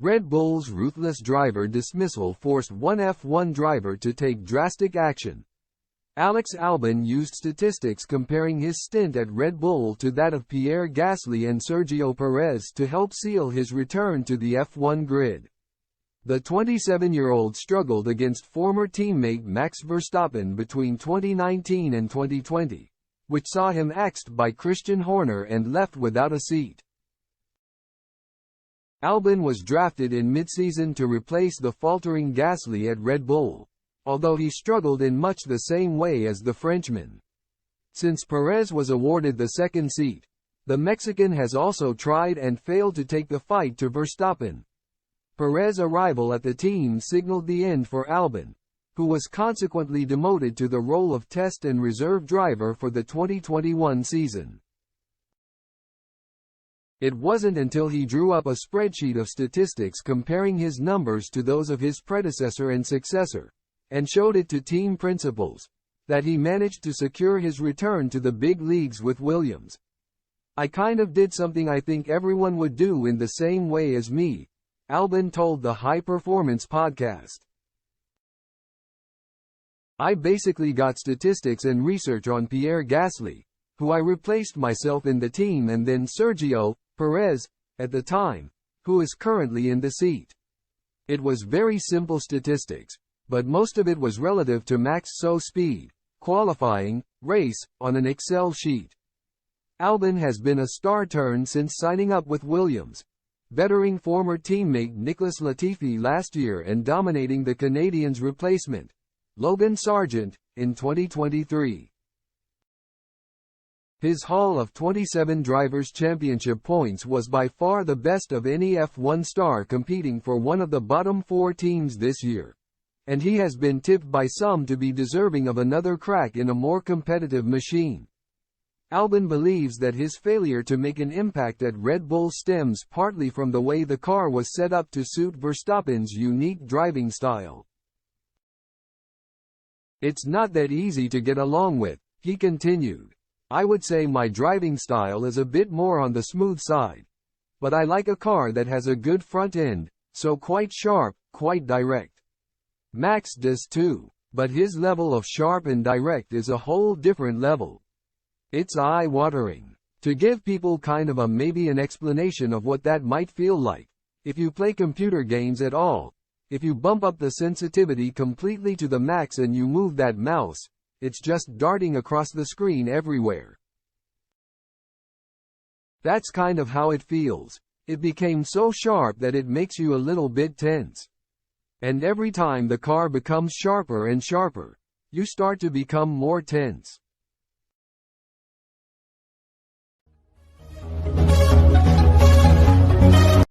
Red Bull's ruthless driver dismissal forced one F1 driver to take drastic action. Alex Albon used statistics comparing his stint at Red Bull to that of Pierre Gasly and Sergio Perez to help seal his return to the F1 grid. The 27-year-old struggled against former teammate Max Verstappen between 2019 and 2020, which saw him axed by Christian Horner and left without a seat. Albon was drafted in mid-season to replace the faltering Gasly at Red Bull, although he struggled in much the same way as the Frenchman. Since Perez was awarded the second seat, the Mexican has also tried and failed to take the fight to Verstappen. Perez's arrival at the team signaled the end for Albon, who was consequently demoted to the role of test and reserve driver for the 2021 season. It wasn't until he drew up a spreadsheet of statistics comparing his numbers to those of his predecessor and successor, and showed it to team principals, that he managed to secure his return to the big leagues with Williams. "I kind of did something I think everyone would do in the same way as me," Albon told the High Performance podcast. "I basically got statistics and research on Pierre Gasly, who I replaced myself in the team, and then Sergio Perez, at the time, who is currently in the seat. It was very simple statistics, but most of it was relative to max speed, qualifying, race, on an Excel sheet." Albon has been a star turn since signing up with Williams, bettering former teammate Nicholas Latifi last year and dominating the Canadian's replacement, Logan Sargent, in 2023. His haul of 27 Drivers' Championship points was by far the best of any F1 star competing for one of the bottom four teams this year, and he has been tipped by some to be deserving of another crack in a more competitive machine. Albon believes that his failure to make an impact at Red Bull stems partly from the way the car was set up to suit Verstappen's unique driving style. "It's not that easy to get along with," he continued. "I would say my driving style is a bit more on the smooth side. But I like a car that has a good front end, so quite sharp, quite direct. Max does too, but his level of sharp and direct is a whole different level. It's eye-watering. To give people kind of maybe an explanation of what that might feel like, if you play computer games at all, if you bump up the sensitivity completely to the max and you move that mouse, it's just darting across the screen everywhere. That's kind of how it feels. It became so sharp that it makes you a little bit tense. And every time the car becomes sharper and sharper, you start to become more tense."